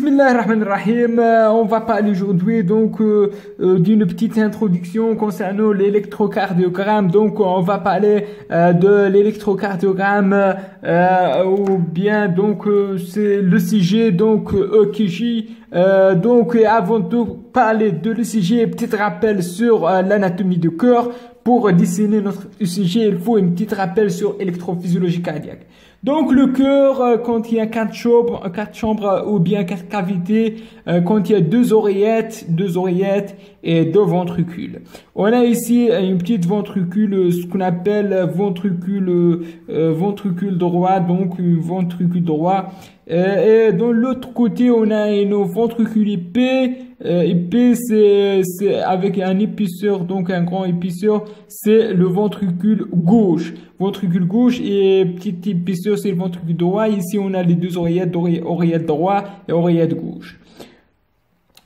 Bismillahirrahmanirrahim. On va parler aujourd'hui d'une petite introduction concernant l'électrocardiogramme. Donc on va parler de l'électrocardiogramme ou bien c'est l'ECG EKG. Avant de parler de l'ECG, petit rappel sur l'anatomie du cœur. Pour dessiner notre ECG, il faut un petit rappel sur l'électrophysiologie cardiaque. Donc le cœur contient quatre chambres ou bien quatre cavités, contient deux oreillettes et deux ventricules. On a ici une petite ventricule, ce qu'on appelle ventricule droit, donc un ventricule droit. Et dans l'autre côté, on a une ventricule épais. Épais, c'est avec un épaisseur, donc un grand épaisseur, c'est le ventricule gauche. Ventricule gauche et petite épaisseur, c'est le ventricule droit. Ici, on a les deux oreillettes, oreillette droite et oreillette gauche.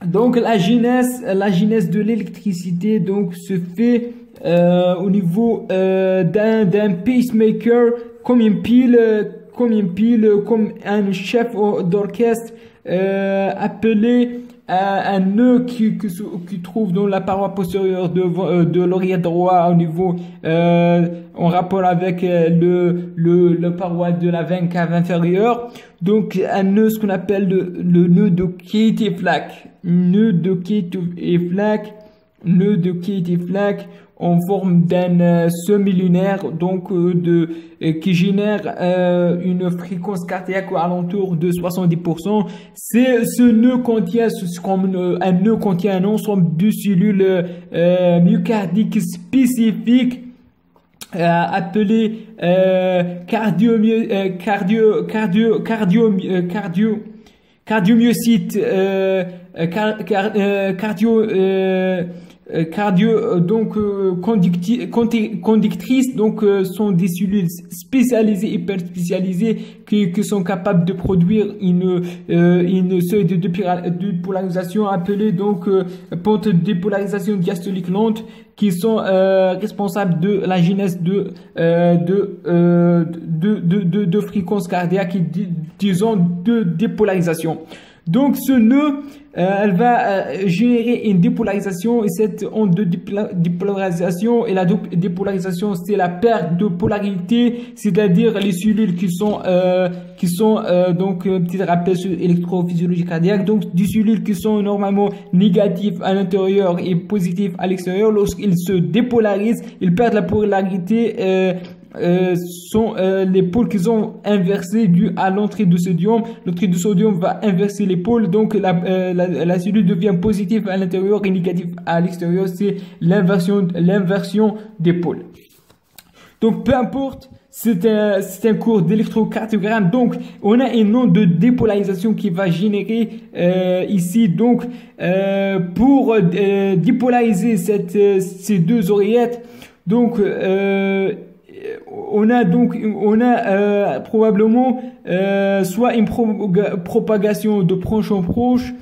Donc la genèse de l'électricité se fait au niveau d'un pacemaker, comme un chef d'orchestre appelé un nœud qui trouve dans la paroi postérieure de l'oreillette droite au niveau en rapport avec le paroi de la veine cave inférieure. Donc un nœud, ce qu'on appelle le nœud de Kitty-Flack. Nœud de Kitty-Flack en forme d'un semi-lunaire, qui génère une fréquence cardiaque à l'entour de 70%. Ce nœud contient, un nœud contient un ensemble de cellules myocardiques spécifiques appelées cardiomyocytes, conductrices, sont des cellules spécialisées, hyper spécialisées, qui sont capables de produire une seuil de dépolarisation appelée pente de dépolarisation diastolique lente, qui sont responsables de la genèse de fréquence cardiaque et disons de dépolarisation. Donc ce nœud, elle va générer une dépolarisation, et cette onde de dépolarisation, et la dépolarisation, c'est la perte de polarité, c'est-à-dire les cellules qui sont petit rappel sur l'électrophysiologie cardiaque, donc des cellules qui sont normalement négatives à l'intérieur et positives à l'extérieur. Lorsqu'ils se dépolarisent, ils perdent la polarité. Sont les pôles qui sont inversés dû à l'entrée de sodium. L'entrée de sodium va inverser les pôles, donc la cellule devient positive à l'intérieur et négative à l'extérieur. C'est l'inversion des pôles. Donc peu importe, c'est un cours d'électrocardiogramme. Donc on a un onde de dépolarisation qui va générer ici pour dépolariser ces deux oreillettes. On a probablement soit une propagation de proche en proche.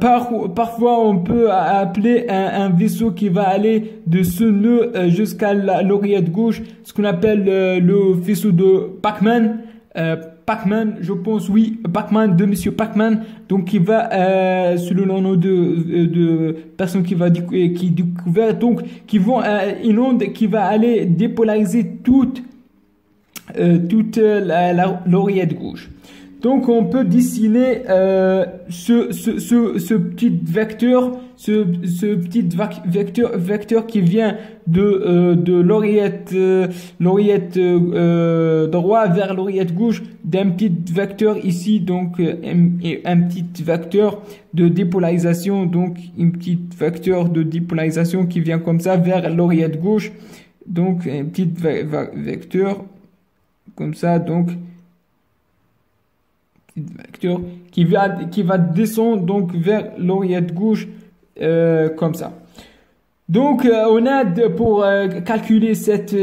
Parfois on peut appeler un vaisseau qui va aller de ce nœud jusqu'à l'oreillette gauche, ce qu'on appelle le faisceau de Pacman. Je pense, oui, Pacman, de monsieur Pacman, donc qui va selon le nom de personne qui découvert, qui vont une onde qui va aller dépolariser toute l'oreillette gauche. Donc on peut dessiner ce petit vecteur, vecteur qui vient de l'oreillette droite vers l'oreillette gauche, d'un petit vecteur ici, un petit vecteur de dépolarisation, une petite vecteur de dépolarisation qui vient comme ça vers l'oreillette gauche, un petit vecteur comme ça, vecteur qui va descendre vers l'oreillette gauche comme ça. Donc on a pour calculer cette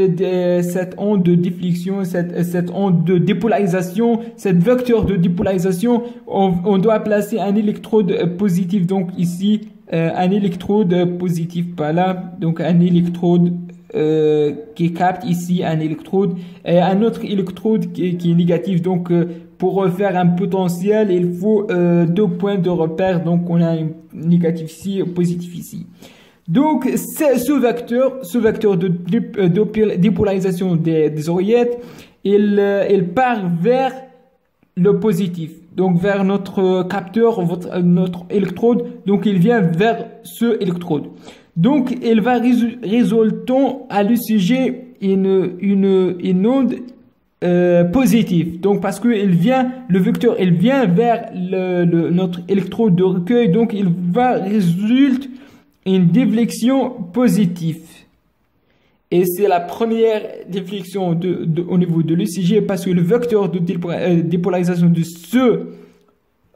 onde de déflexion, cette onde de dépolarisation, cette vecteur de dépolarisation, on doit placer un électrode positif, ici un électrode positif par là, un électrode qui capte ici un électrode et un autre électrode qui est négatif, pour faire un potentiel, il faut deux points de repère. Donc, on a un négatif ici, positif ici. Donc, ce vecteur de dépolarisation des oreillettes, il part vers le positif. Donc, vers notre capteur, notre électrode. Donc, il vient vers ce électrode. Donc, il va résultant à l'ECG une onde positive. Donc, parce que le vecteur, il vient vers notre électrode de recueil. Donc, il va résulter une déflexion positive. Et c'est la première déflexion au niveau de l'ECG parce que le vecteur de dépolarisation de ce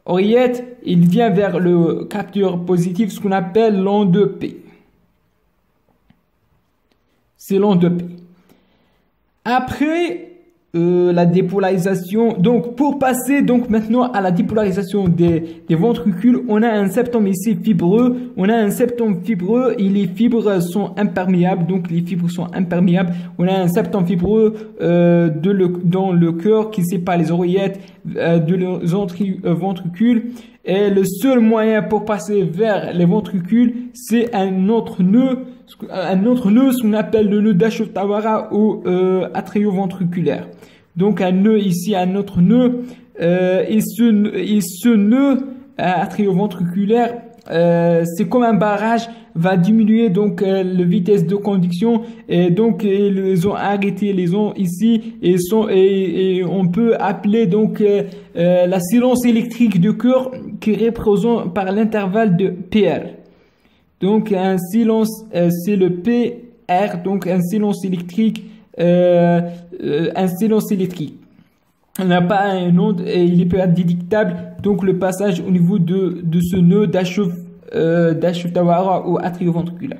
oreillette, il vient vers le capteur positif, ce qu'on appelle l'onde P. C'est l'onde P. Après la dépolarisation, donc pour passer donc maintenant à la dépolarisation des ventricules, on a un septum ici fibreux. On a un septum fibreux et les fibres sont imperméables, donc les fibres sont imperméables. On a un septum fibreux dans le cœur qui sépare les oreillettes de leurs ventricules. Et le seul moyen pour passer vers les ventricules, c'est un autre nœud, ce qu'on appelle le nœud d'Ashotawara ou atrioventriculaire. Donc un nœud ici, un autre nœud, et ce nœud atrioventriculaire, c'est comme un barrage, va diminuer donc la vitesse de conduction et donc ils ont arrêté les ondes ici et on peut appeler donc la silence électrique du cœur qui est représentée par l'intervalle de PR. Donc un silence c'est le PR, donc un silence électrique. On n'a pas une onde et il peut être détectable donc le passage au niveau de ce nœud d'Ashotawara ou atrioventriculaire.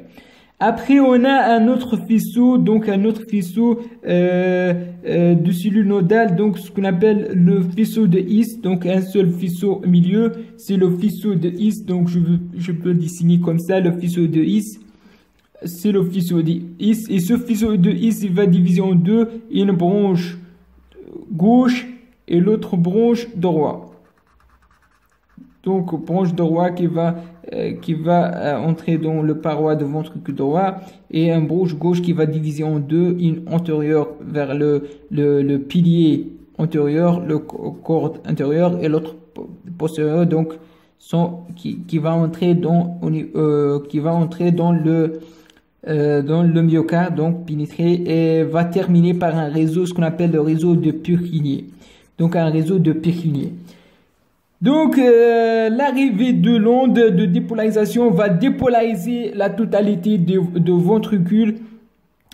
Après on a un autre faisceau de cellules nodales, donc ce qu'on appelle le faisceau de His, donc un seul faisceau au milieu, c'est le faisceau de His, donc je peux le dessiner comme ça, le faisceau de His. C'est le faisceau de His et ce faisceau de His il va diviser en deux, une branche gauche et l'autre branche droite. Donc branche droite qui va entrer dans le paroi de ventricule droit et un branche gauche qui va diviser en deux, une antérieure vers le pilier antérieur, le corde intérieur et l'autre postérieur, donc qui va entrer dans le myocarde, donc pénétrer et va terminer par un réseau, ce qu'on appelle le réseau de Purkinje. Donc un réseau de Purkinje. Donc l'arrivée de l'onde de dépolarisation va dépolariser la totalité de ventricules.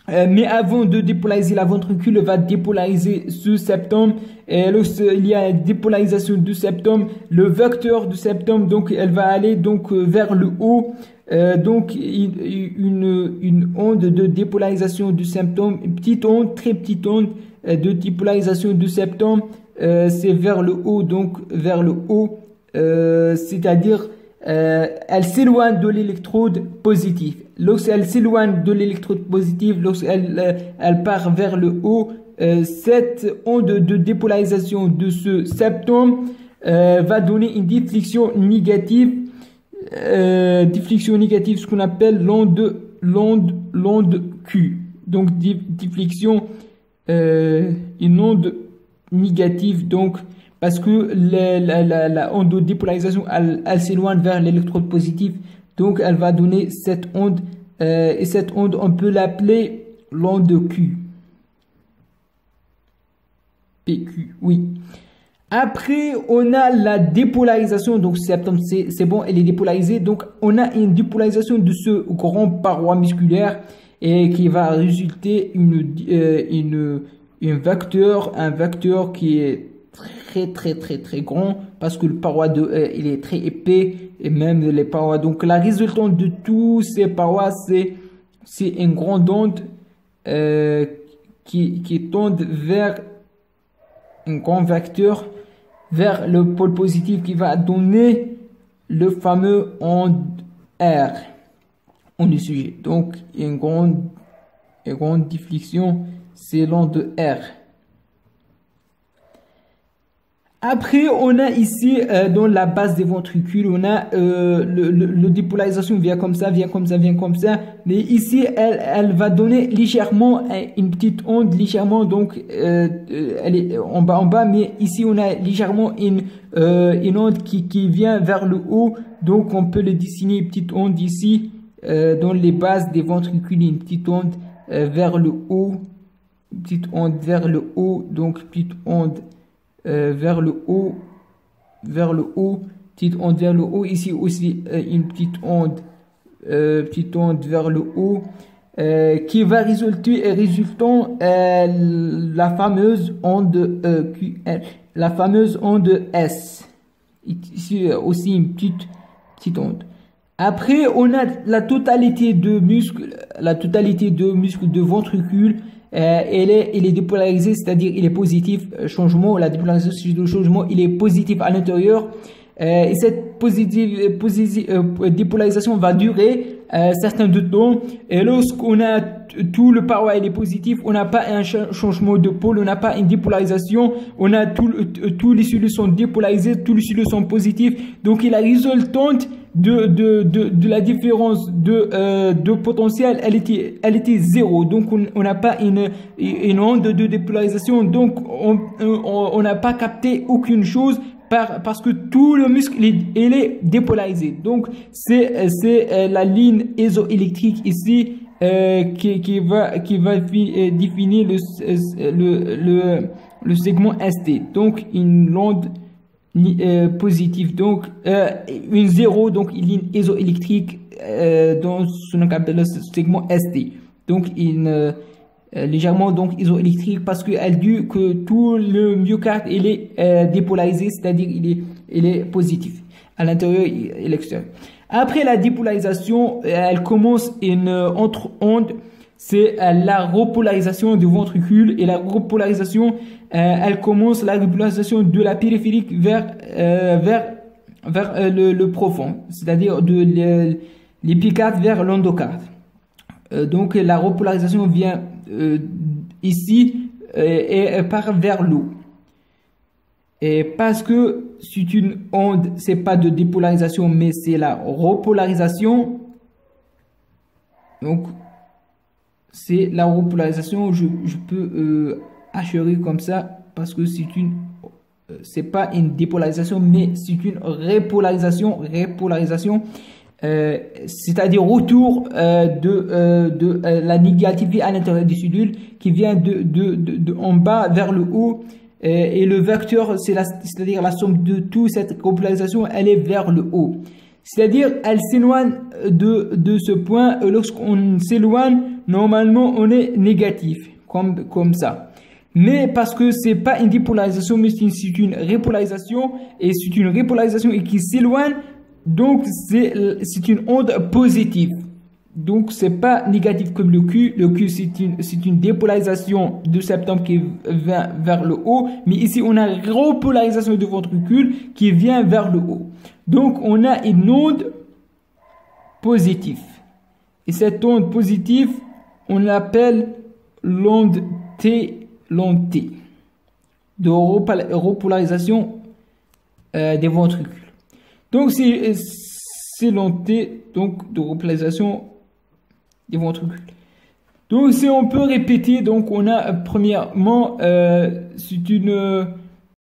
Mais avant de dépolariser la ventricule, va dépolariser ce septum. Et lorsqu'il y a une dépolarisation du septum, le vecteur du septum, donc elle va aller donc vers le haut. Donc une onde de dépolarisation du septum, une petite onde, très petite onde de dépolarisation du septum, c'est vers le haut, donc vers le haut, c'est-à-dire elle s'éloigne de l'électrode positive. Lorsqu'elle s'éloigne de l'électrode positive, lorsqu'elle part vers le haut, cette onde de dépolarisation de ce septum va donner une déflexion négative, ce qu'on appelle l'onde Q. Donc déflexion, une onde négative, donc parce que la onde de dépolarisation elle s'éloigne vers l'électrode positive, donc elle va donner cette onde et cette onde on peut l'appeler l'onde Q. PQ, oui. Après, on a la dépolarisation, donc septum, c'est bon, elle est dépolarisée. Donc, on a une dépolarisation de ce grand paroi musculaire et qui va résulter un vecteur qui est très grand parce que le paroi il est très épais et même les parois. Donc, la résultante de tous ces parois, c'est une grande onde qui tend vers un grand vecteur vers le pôle positif qui va donner le fameux onde R on est sujet. Donc une grande déflexion, c'est l'onde R. Après, on a ici, dans la base des ventricules, on a le dépolarisation vient comme ça, vient comme ça, vient comme ça. Mais ici, elle va donner légèrement une petite onde, légèrement, donc elle est en bas, mais ici, on a légèrement une onde qui vient vers le haut. Donc, on peut le dessiner, une petite onde ici, dans les bases des ventricules, une petite onde vers le haut, une petite onde vers le haut, donc petite onde vers le haut, petite onde vers le haut. Ici aussi une petite onde vers le haut, qui va résultant la fameuse onde QL, la fameuse onde S. Ici aussi une petite onde. Après, on a la totalité de muscles de ventricule. Elle est dépolarisée, c'est-à-dire il est positif, la dépolarisation du changement, il est positif à l'intérieur, et cette dépolarisation va durer certain de temps, et lorsqu'on a tout le paroi il est positif, on n'a pas un changement de pôle, on n'a pas une dépolarisation, on a tous les cellules sont dépolarisées, tous les cellules sont positifs, donc la résultante de la différence de potentiel, elle était zéro. Donc on n'a pas une onde de dépolarisation, donc on n'a pas capté aucune chose parce que tout le muscle il est dépolarisé. Donc c'est la ligne isoélectrique ici qui va définir le segment ST. Donc une onde positive, donc une zéro, donc une ligne isoélectrique dans ce qu'on appelle le segment ST. Donc une légèrement donc isoélectrique parce qu'elle dit que tout le myocarde il est dépolarisé, c'est-à-dire il est positif à l'intérieur et à l'extérieur. Après la dépolarisation, elle commence une autre onde, c'est la repolarisation du ventricule, et la repolarisation elle commence la repolarisation de la périphérique vers le profond, c'est-à-dire de l'épicarde vers l'endocarde. Donc la repolarisation vient ici et part vers l'eau. Et parce que c'est une onde, c'est pas de dépolarisation, mais c'est la repolarisation. Donc c'est la repolarisation, je peux assurer comme ça parce que c'est pas une dépolarisation, mais c'est une repolarisation, c'est-à-dire retour de la négativité à l'intérieur des cellules qui vient de en bas vers le haut, et le vecteur c'est-à-dire la somme de toute cette repolarisation, elle est vers le haut, c'est-à-dire elle s'éloigne de ce point. Lorsqu'on s'éloigne, normalement on est négatif comme ça. Mais parce que c'est pas une dépolarisation, mais c'est une repolarisation, et c'est une repolarisation et qui s'éloigne, donc c'est une onde positive. Donc c'est pas négatif comme le Q. Le Q c'est une dépolarisation de septum qui vient vers le haut, mais ici on a repolarisation du ventricule qui vient vers le haut. Donc on a une onde positive. Et cette onde positive, on l'appelle l'onde T, de repolarisation des ventricules. Donc c'est l'onde T, donc de repolarisation des ventricules. Donc si on peut répéter, donc on a premièrement c'est une